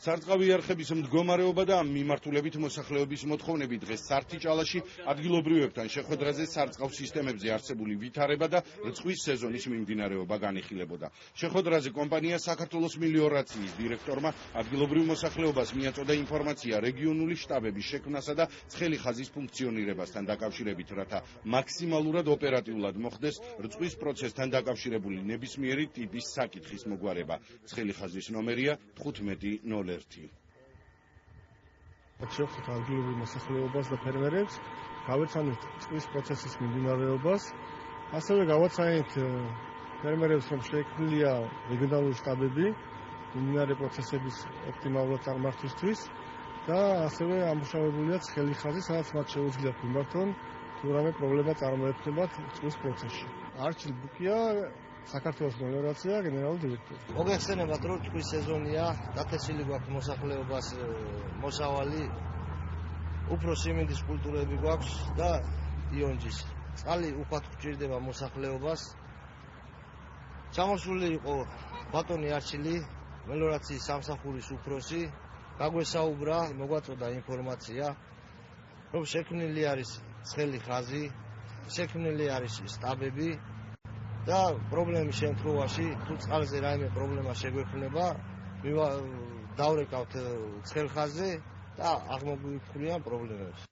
სარწყავი იარაღების მდგომარეობა და ამ მიმართულებით მოსახლეობის მოთხოვნები დღეს სართიჭალაში ადგილობრივებთან შეხვედრაზე სარწყავ სისტემებზე არსებული ვითარება და რწყვის სეზონის მიმდინარეობა განიხილებოდა. შეხვედრაზე კომპანია საქართველოს მელიორაციის დირექტორმა ადგილობრივ მოსახლეობას მიაწოდა ინფორმაცია რეგიონული შტაბების შექმნასა და ცხელი ხაზის ფუნქციონირებასთან დაკავშირებით, რათა მაქსიმალურად ოპერატიულად მოხდეს რწყვის პროცესთან დაკავშირებული ნებისმიერი ტიპის საკითხის მოგვარება. ცხელი ხაზის ნომერია 1501. შევხვდით ადგილობრივ მოსახლეობას და ფერმერებს, გავეცანით წყლის პროცესის მიმდინარეობას, ასევე გავაცანით ფერმერებს, რომ შექმნილია რეგიონალური შტაბები მიმდინარე პროცესების ოპტიმალურად წარმართვისთვის და ასევე ამუშავებულია ცხელი ხაზი, სადაც მათ შეუძლიათ მიმართონ თუ რამე პრობლემა წარმოექმნებათ წყლის პროცესში. არჩილ ბუკია, საქართველოს მელიორაცია, გენერალური დირექტორი. მოგეხსენებათ, რომ წყლის სეზონია, დათესილი გვაქვს მოსახლეობას მოსავალი, უფრო სიმინდის კულტურები გვაქვს და იონჯის. წყალი უხვად გვჭირდება მოსახლეობას. ჩამოსული იყო ბატონი არჩილი, მელიორაციის სამსახურის უფროსი, გაგვესაუბრა, მოგვაწოდა ინფორმაცია, რომ შექმნილი არის ცხელი ხაზი, შექმნილი არის შტაბები და პრობლემის შემთხვევაში თუ წყალზე რაიმე პრობლემა შეგვექმნება, დავრეკავთ ცხელ ხაზზე და აღმოგვიფრინავთ პრობლემებს.